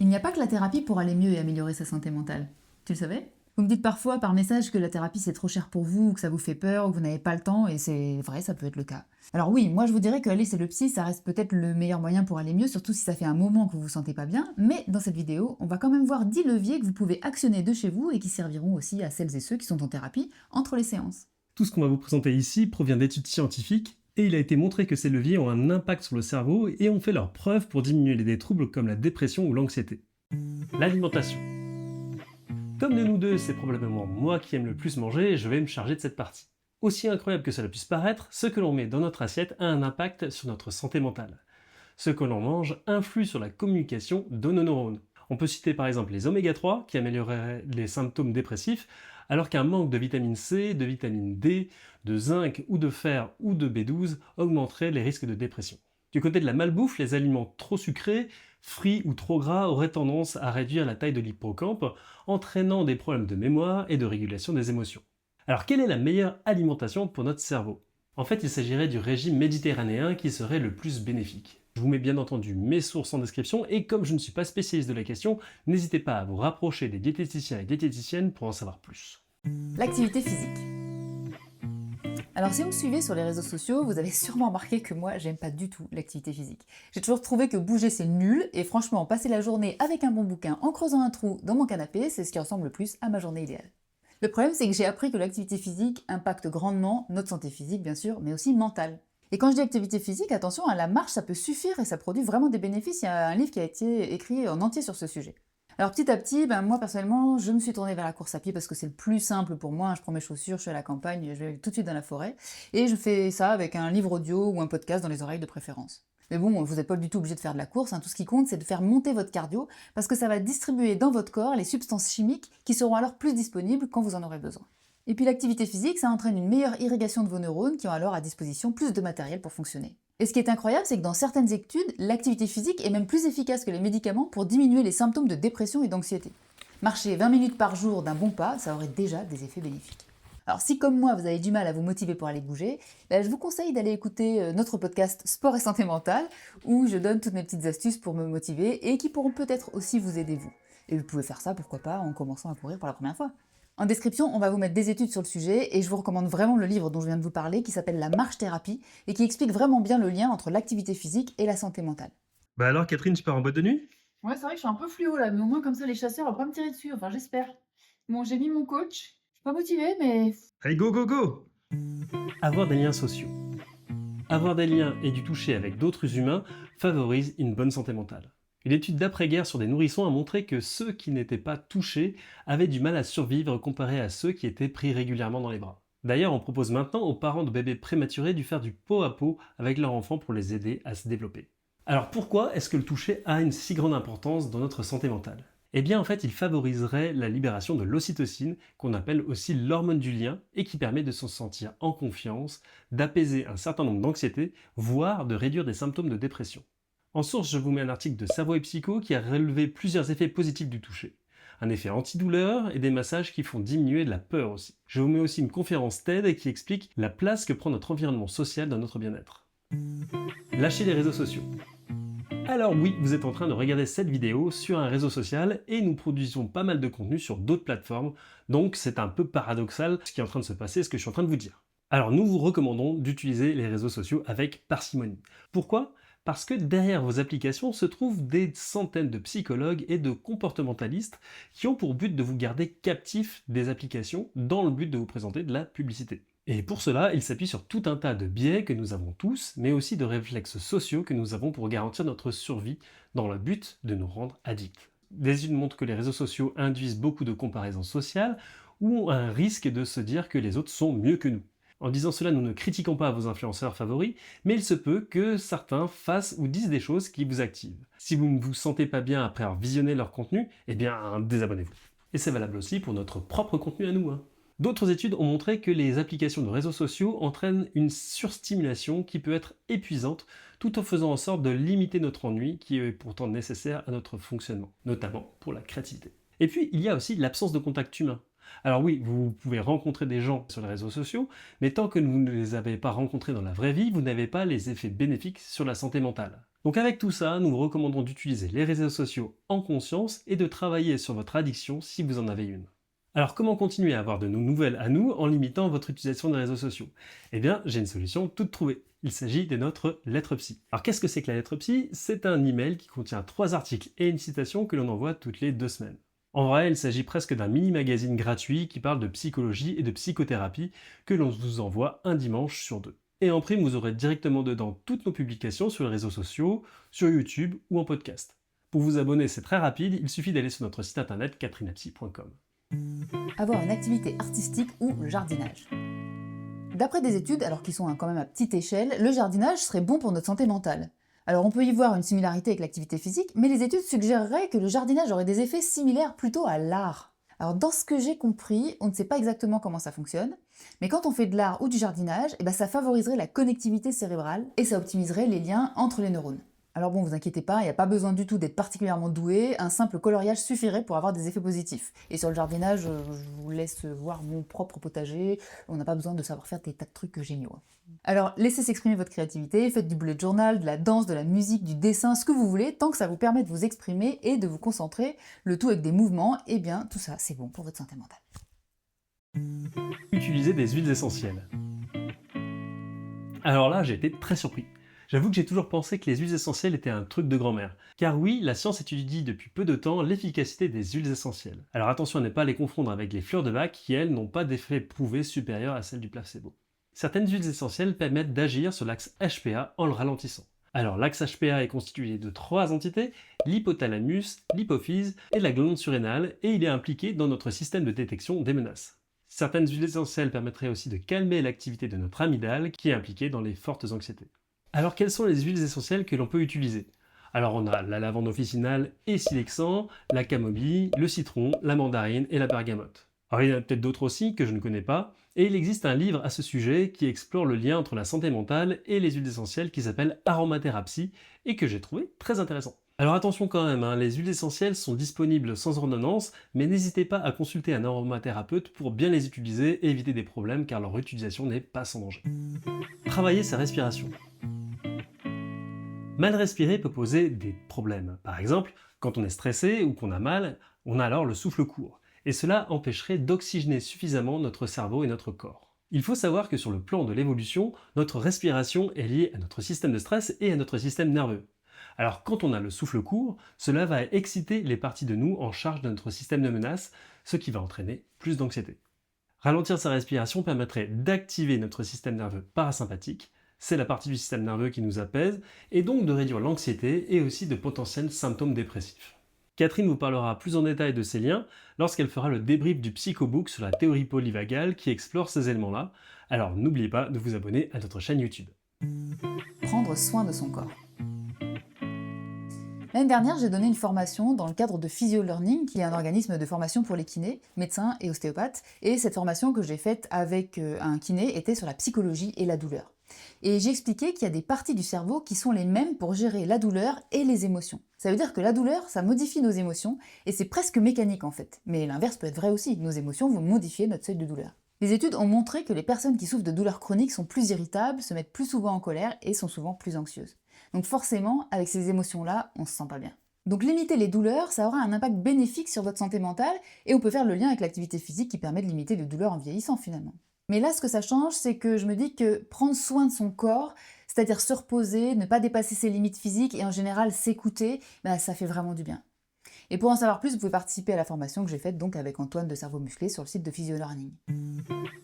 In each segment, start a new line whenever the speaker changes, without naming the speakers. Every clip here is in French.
Il n'y a pas que la thérapie pour aller mieux et améliorer sa santé mentale. Tu le savais? Vous me dites parfois par message que la thérapie c'est trop cher pour vous, ou que ça vous fait peur, ou que vous n'avez pas le temps, et c'est vrai, ça peut être le cas. Alors oui, moi je vous dirais que aller chez le psy, ça reste peut-être le meilleur moyen pour aller mieux, surtout si ça fait un moment que vous vous sentez pas bien, mais dans cette vidéo, on va quand même voir 10 leviers que vous pouvez actionner de chez vous et qui serviront aussi à celles et ceux qui sont en thérapie entre les séances.
Tout ce qu'on va vous présenter ici provient d'études scientifiques et il a été montré que ces leviers ont un impact sur le cerveau et ont fait leurs preuves pour diminuer des troubles comme la dépression ou l'anxiété. L'alimentation. Comme de nous deux, c'est probablement moi qui aime le plus manger, je vais me charger de cette partie. Aussi incroyable que cela puisse paraître, ce que l'on met dans notre assiette a un impact sur notre santé mentale. Ce que l'on mange influe sur la communication de nos neurones. On peut citer par exemple les oméga 3 qui amélioreraient les symptômes dépressifs, alors qu'un manque de vitamine C, de vitamine D, de zinc ou de fer ou de B12 augmenterait les risques de dépression. Du côté de la malbouffe, les aliments trop sucrés, frits ou trop gras auraient tendance à réduire la taille de l'hippocampe, entraînant des problèmes de mémoire et de régulation des émotions. Alors quelle est la meilleure alimentation pour notre cerveau? En fait, il s'agirait du régime méditerranéen qui serait le plus bénéfique. Je vous mets bien entendu mes sources en description et comme je ne suis pas spécialiste de la question, n'hésitez pas à vous rapprocher des diététiciens et diététiciennes pour en savoir plus.
L'activité physique. Alors si vous me suivez sur les réseaux sociaux, vous avez sûrement remarqué que moi, j'aime pas du tout l'activité physique. J'ai toujours trouvé que bouger c'est nul, et franchement, passer la journée avec un bon bouquin en creusant un trou dans mon canapé, c'est ce qui ressemble le plus à ma journée idéale. Le problème, c'est que j'ai appris que l'activité physique impacte grandement notre santé physique, bien sûr, mais aussi mentale. Et quand je dis activité physique, attention, à la marche, ça peut suffire et ça produit vraiment des bénéfices. Il y a un livre qui a été écrit en entier sur ce sujet. Alors petit à petit, moi personnellement, je me suis tournée vers la course à pied parce que c'est le plus simple pour moi. Je prends mes chaussures, je suis à la campagne, je vais tout de suite dans la forêt. Et je fais ça avec un livre audio ou un podcast dans les oreilles de préférence. Mais bon, vous n'êtes pas du tout obligé de faire de la course, tout ce qui compte c'est de faire monter votre cardio parce que ça va distribuer dans votre corps les substances chimiques qui seront alors plus disponibles quand vous en aurez besoin. Et puis l'activité physique, ça entraîne une meilleure irrigation de vos neurones qui ont alors à disposition plus de matériel pour fonctionner. Et ce qui est incroyable, c'est que dans certaines études, l'activité physique est même plus efficace que les médicaments pour diminuer les symptômes de dépression et d'anxiété. Marcher 20 minutes par jour d'un bon pas, ça aurait déjà des effets bénéfiques. Alors si comme moi vous avez du mal à vous motiver pour aller bouger, je vous conseille d'aller écouter notre podcast Sport et Santé Mentale, où je donne toutes mes petites astuces pour me motiver et qui pourront peut-être aussi vous aider vous. Et vous pouvez faire ça, pourquoi pas, en commençant à courir pour la première fois. En description, on va vous mettre des études sur le sujet et je vous recommande vraiment le livre dont je viens de vous parler qui s'appelle La marche-thérapie et qui explique vraiment bien le lien entre l'activité physique et la santé mentale.
Bah alors Catherine, tu pars en boîte de nuit?
Ouais, c'est vrai que je suis un peu fluo là, mais au moins comme ça les chasseurs vont pas me tirer dessus, enfin j'espère. Bon, j'ai mis mon coach, je suis pas motivée mais...
Allez go go go! Avoir des liens sociaux. Avoir des liens et du toucher avec d'autres humains favorise une bonne santé mentale. Une étude d'après-guerre sur des nourrissons a montré que ceux qui n'étaient pas touchés avaient du mal à survivre comparé à ceux qui étaient pris régulièrement dans les bras. D'ailleurs, on propose maintenant aux parents de bébés prématurés de faire du pot à pot avec leur enfant pour les aider à se développer. Alors pourquoi est-ce que le toucher a une si grande importance dans notre santé mentale? Eh bien en fait, il favoriserait la libération de l'ocytocine, qu'on appelle aussi l'hormone du lien, et qui permet de se sentir en confiance, d'apaiser un certain nombre d'anxiétés, voire de réduire des symptômes de dépression. En source, je vous mets un article de Savo et Psycho qui a relevé plusieurs effets positifs du toucher. Un effet antidouleur et des massages qui font diminuer de la peur aussi. Je vous mets aussi une conférence TED qui explique la place que prend notre environnement social dans notre bien-être. Lâchez les réseaux sociaux. Alors oui, vous êtes en train de regarder cette vidéo sur un réseau social et nous produisons pas mal de contenu sur d'autres plateformes, donc c'est un peu paradoxal ce qui est en train de se passer, ce que je suis en train de vous dire. Alors nous vous recommandons d'utiliser les réseaux sociaux avec parcimonie. Pourquoi? Parce que derrière vos applications se trouvent des centaines de psychologues et de comportementalistes qui ont pour but de vous garder captifs des applications dans le but de vous présenter de la publicité. Et pour cela, il s'appuie sur tout un tas de biais que nous avons tous, mais aussi de réflexes sociaux que nous avons pour garantir notre survie dans le but de nous rendre addicts. Des études montrent que les réseaux sociaux induisent beaucoup de comparaisons sociales ou un risque de se dire que les autres sont mieux que nous. En disant cela, nous ne critiquons pas vos influenceurs favoris, mais il se peut que certains fassent ou disent des choses qui vous activent. Si vous ne vous sentez pas bien après avoir visionné leur contenu, eh bien désabonnez-vous. Et c'est valable aussi pour notre propre contenu à nous. D'autres études ont montré que les applications de réseaux sociaux entraînent une surstimulation qui peut être épuisante tout en faisant en sorte de limiter notre ennui qui est pourtant nécessaire à notre fonctionnement, notamment pour la créativité. Et puis il y a aussi l'absence de contact humain. Alors oui, vous pouvez rencontrer des gens sur les réseaux sociaux, mais tant que vous ne les avez pas rencontrés dans la vraie vie, vous n'avez pas les effets bénéfiques sur la santé mentale. Donc avec tout ça, nous vous recommandons d'utiliser les réseaux sociaux en conscience et de travailler sur votre addiction si vous en avez une. Alors comment continuer à avoir de nos nouvelles à nous en limitant votre utilisation des réseaux sociaux? Eh bien, j'ai une solution toute trouvée. Il s'agit de notre lettre psy. Alors qu'est-ce que c'est que la lettre psy? C'est un email qui contient 3 articles et une citation que l'on envoie toutes les 2 semaines. En vrai, il s'agit presque d'un mini-magazine gratuit qui parle de psychologie et de psychothérapie que l'on vous envoie un dimanche sur 2. Et en prime, vous aurez directement dedans toutes nos publications sur les réseaux sociaux, sur YouTube ou en podcast. Pour vous abonner, c'est très rapide, il suffit d'aller sur notre site internet catrinapsy.com.
Avoir une activité artistique ou le jardinage. D'après des études, alors qu'ils sont quand même à petite échelle, le jardinage serait bon pour notre santé mentale. Alors on peut y voir une similarité avec l'activité physique, mais les études suggéreraient que le jardinage aurait des effets similaires plutôt à l'art. Alors dans ce que j'ai compris, on ne sait pas exactement comment ça fonctionne, mais quand on fait de l'art ou du jardinage, ça favoriserait la connectivité cérébrale et ça optimiserait les liens entre les neurones. Alors bon, vous inquiétez pas, il n'y a pas besoin du tout d'être particulièrement doué, un simple coloriage suffirait pour avoir des effets positifs. Et sur le jardinage, je vous laisse voir mon propre potager, on n'a pas besoin de savoir faire des tas de trucs géniaux. Alors laissez s'exprimer votre créativité, faites du bullet journal, de la danse, de la musique, du dessin, ce que vous voulez, tant que ça vous permet de vous exprimer et de vous concentrer, le tout avec des mouvements, et bien tout ça c'est bon pour votre santé mentale.
Utiliser des huiles essentielles. Alors là, j'ai été très surpris. J'avoue que j'ai toujours pensé que les huiles essentielles étaient un truc de grand-mère. Car oui, la science étudie depuis peu de temps l'efficacité des huiles essentielles. Alors attention à ne pas les confondre avec les fleurs de bac qui, elles, n'ont pas d'effet prouvé supérieur à celles du placebo. Certaines huiles essentielles permettent d'agir sur l'axe HPA en le ralentissant. Alors l'axe HPA est constitué de 3 entités, l'hypothalamus, l'hypophyse et la glande surrénale, et il est impliqué dans notre système de détection des menaces. Certaines huiles essentielles permettraient aussi de calmer l'activité de notre amygdale qui est impliquée dans les fortes anxiétés. Alors quelles sont les huiles essentielles que l'on peut utiliser? Alors on a la lavande officinale et silexan, la camomille, le citron, la mandarine et la bergamote. Alors il y en a peut-être d'autres aussi que je ne connais pas, et il existe un livre à ce sujet qui explore le lien entre la santé mentale et les huiles essentielles qui s'appelle Aromathérapie et que j'ai trouvé très intéressant. Alors attention quand même, les huiles essentielles sont disponibles sans ordonnance, mais n'hésitez pas à consulter un aromathérapeute pour bien les utiliser et éviter des problèmes car leur utilisation n'est pas sans danger. Travailler sa respiration. Mal respirer peut poser des problèmes. Par exemple, quand on est stressé ou qu'on a mal, on a alors le souffle court. Et cela empêcherait d'oxygéner suffisamment notre cerveau et notre corps. Il faut savoir que sur le plan de l'évolution, notre respiration est liée à notre système de stress et à notre système nerveux. Alors quand on a le souffle court, cela va exciter les parties de nous en charge de notre système de menace, ce qui va entraîner plus d'anxiété. Ralentir sa respiration permettrait d'activer notre système nerveux parasympathique, c'est la partie du système nerveux qui nous apaise, et donc de réduire l'anxiété et aussi de potentiels symptômes dépressifs. Catherine vous parlera plus en détail de ces liens lorsqu'elle fera le débrief du Psychobook sur la théorie polyvagale qui explore ces éléments-là, alors n'oubliez pas de vous abonner à notre chaîne YouTube.
Prendre soin de son corps. L'année dernière, j'ai donné une formation dans le cadre de Physio Learning, qui est un organisme de formation pour les kinés, médecins et ostéopathes. Et cette formation que j'ai faite avec un kiné était sur la psychologie et la douleur. Et j'ai expliqué qu'il y a des parties du cerveau qui sont les mêmes pour gérer la douleur et les émotions. Ça veut dire que la douleur, ça modifie nos émotions, et c'est presque mécanique en fait. Mais l'inverse peut être vrai aussi, nos émotions vont modifier notre seuil de douleur. Les études ont montré que les personnes qui souffrent de douleurs chroniques sont plus irritables, se mettent plus souvent en colère et sont souvent plus anxieuses. Donc forcément, avec ces émotions-là, on se sent pas bien. Donc limiter les douleurs, ça aura un impact bénéfique sur votre santé mentale, et on peut faire le lien avec l'activité physique qui permet de limiter les douleurs en vieillissant finalement. Mais là, ce que ça change, c'est que je me dis que prendre soin de son corps, c'est-à-dire se reposer, ne pas dépasser ses limites physiques et en général s'écouter, ça fait vraiment du bien. Et pour en savoir plus, vous pouvez participer à la formation que j'ai faite donc avec Antoine de Cerveau Musclé sur le site de Physio Learning.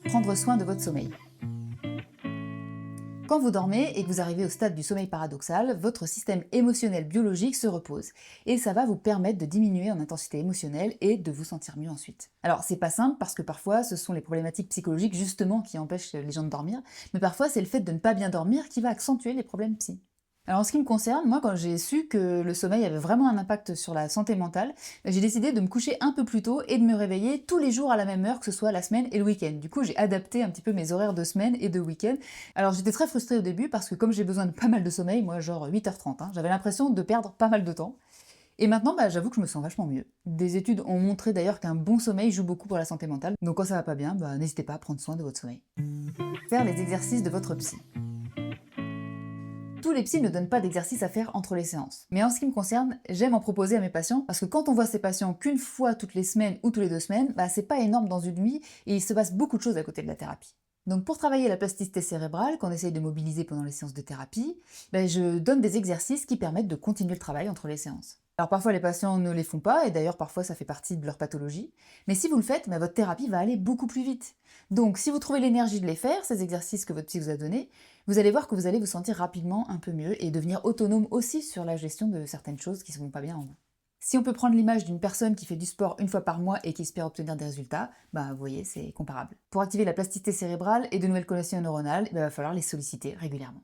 Prendre soin de votre sommeil. Quand vous dormez et que vous arrivez au stade du sommeil paradoxal, votre système émotionnel biologique se repose. Et ça va vous permettre de diminuer en intensité émotionnelle et de vous sentir mieux ensuite. Alors c'est pas simple parce que parfois ce sont les problématiques psychologiques justement qui empêchent les gens de dormir, mais parfois c'est le fait de ne pas bien dormir qui va accentuer les problèmes psy. Alors en ce qui me concerne, moi quand j'ai su que le sommeil avait vraiment un impact sur la santé mentale, j'ai décidé de me coucher un peu plus tôt et de me réveiller tous les jours à la même heure, que ce soit la semaine et le week-end. Du coup j'ai adapté un petit peu mes horaires de semaine et de week-end. Alors j'étais très frustrée au début parce que comme j'ai besoin de pas mal de sommeil, moi genre 8h30, j'avais l'impression de perdre pas mal de temps. Et maintenant, j'avoue que je me sens vachement mieux. Des études ont montré d'ailleurs qu'un bon sommeil joue beaucoup pour la santé mentale, donc quand ça va pas bien, n'hésitez pas à prendre soin de votre sommeil. Faire les exercices de votre psy. Tous les psys ne donnent pas d'exercice à faire entre les séances. Mais en ce qui me concerne, j'aime en proposer à mes patients parce que quand on voit ses patients qu'une fois toutes les semaines ou tous les 2 semaines, c'est pas énorme dans une nuit et il se passe beaucoup de choses à côté de la thérapie. Donc pour travailler la plasticité cérébrale qu'on essaye de mobiliser pendant les séances de thérapie, je donne des exercices qui permettent de continuer le travail entre les séances. Alors parfois les patients ne les font pas, et d'ailleurs parfois ça fait partie de leur pathologie, mais si vous le faites, votre thérapie va aller beaucoup plus vite. Donc si vous trouvez l'énergie de les faire, ces exercices que votre psy vous a donnés, vous allez voir que vous allez vous sentir rapidement un peu mieux et devenir autonome aussi sur la gestion de certaines choses qui ne vont pas bien en vous. Si on peut prendre l'image d'une personne qui fait du sport une fois par mois et qui espère obtenir des résultats, vous voyez, c'est comparable. Pour activer la plasticité cérébrale et de nouvelles connexions neuronales, il va falloir les solliciter régulièrement.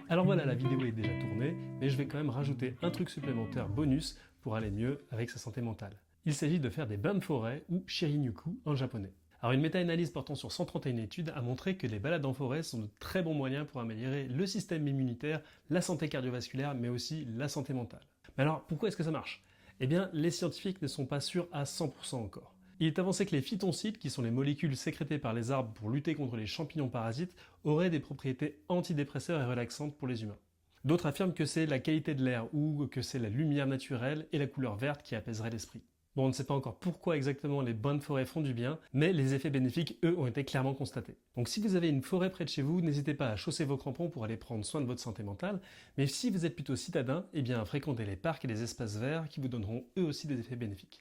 Alors voilà, la vidéo est déjà tournée, mais je vais quand même rajouter un truc supplémentaire bonus pour aller mieux avec sa santé mentale. Il s'agit de faire des bains de forêt ou shirinyuku en japonais. Alors une méta-analyse portant sur 131 études a montré que les balades en forêt sont de très bons moyens pour améliorer le système immunitaire, la santé cardiovasculaire, mais aussi la santé mentale. Mais alors pourquoi est-ce que ça marche ? Eh bien, les scientifiques ne sont pas sûrs à 100% encore. Il est avancé que les phytoncides, qui sont les molécules sécrétées par les arbres pour lutter contre les champignons parasites, auraient des propriétés antidépresseurs et relaxantes pour les humains. D'autres affirment que c'est la qualité de l'air ou que c'est la lumière naturelle et la couleur verte qui apaiseraient l'esprit. Bon, on ne sait pas encore pourquoi exactement les bains de forêt font du bien, mais les effets bénéfiques, eux, ont été clairement constatés. Donc si vous avez une forêt près de chez vous, n'hésitez pas à chausser vos crampons pour aller prendre soin de votre santé mentale, mais si vous êtes plutôt citadin, fréquentez les parcs et les espaces verts qui vous donneront eux aussi des effets bénéfiques.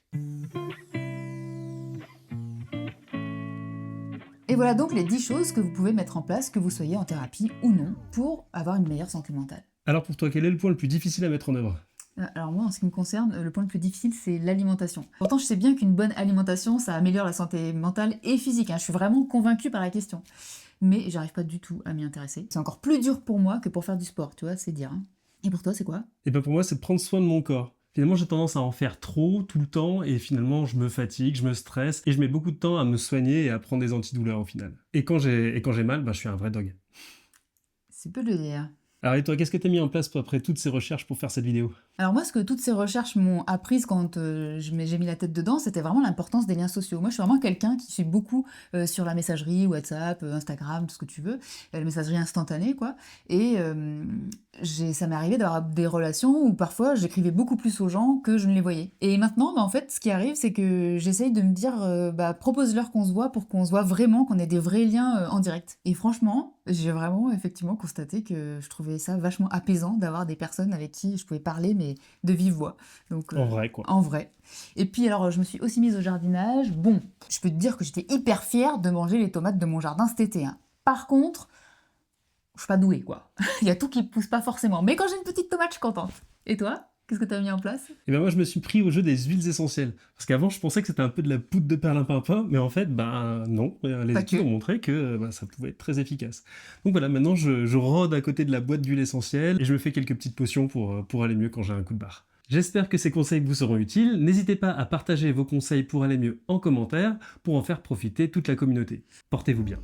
Et voilà donc les 10 choses que vous pouvez mettre en place, que vous soyez en thérapie ou non, pour avoir une meilleure santé mentale.
Alors pour toi, quel est le point le plus difficile à mettre en œuvre ?
Alors moi, en ce qui me concerne, le point le plus difficile, c'est l'alimentation. Pourtant, je sais bien qu'une bonne alimentation, ça améliore la santé mentale et physique. Je suis vraiment convaincue par la question. Mais j'arrive pas du tout à m'y intéresser. C'est encore plus dur pour moi que pour faire du sport, tu vois, c'est dire. Et pour toi, c'est quoi ?
Et pour moi, c'est de prendre soin de mon corps. Finalement, j'ai tendance à en faire trop, tout le temps, et finalement, je me fatigue, je me stresse, et je mets beaucoup de temps à me soigner et à prendre des antidouleurs au final. Et quand j'ai mal, je suis un vrai dog.
C'est peu de le dire.
Alors et toi, qu'est-ce que tu as mis en place après toutes ces recherches pour faire cette vidéo ?
Alors moi, ce que toutes ces recherches m'ont apprise quand j'ai mis la tête dedans, c'était vraiment l'importance des liens sociaux. Moi, je suis vraiment quelqu'un qui suit beaucoup sur la messagerie, WhatsApp, Instagram, tout ce que tu veux, la messagerie instantanée, quoi. Et ça m'est arrivé d'avoir des relations où parfois j'écrivais beaucoup plus aux gens que je ne les voyais. Et maintenant, en fait, ce qui arrive, c'est que j'essaye de me dire, propose-leur qu'on se voit pour qu'on se voit vraiment, qu'on ait des vrais liens en direct. Et franchement, j'ai vraiment effectivement constaté que je trouvais ça vachement apaisant d'avoir des personnes avec qui je pouvais parler, mais de vive voix. Donc,
en vrai, quoi.
En vrai. Et puis alors, je me suis aussi mise au jardinage. Bon, je peux te dire que j'étais hyper fière de manger les tomates de mon jardin cet été. Par contre, je suis pas douée, quoi. Il y a tout qui pousse pas forcément. Mais quand j'ai une petite tomate, je suis contente. Et toi ? Qu'est-ce que tu as mis en place ?
Et moi, je me suis pris au jeu des huiles essentielles. Parce qu'avant, je pensais que c'était un peu de la poudre de perlimpinpin, mais en fait, non. Les études ont montré que ça pouvait être très efficace. Donc voilà, maintenant, je rôde à côté de la boîte d'huile essentielle et je me fais quelques petites potions pour aller mieux quand j'ai un coup de barre. J'espère que ces conseils vous seront utiles. N'hésitez pas à partager vos conseils pour aller mieux en commentaire, pour en faire profiter toute la communauté. Portez-vous bien.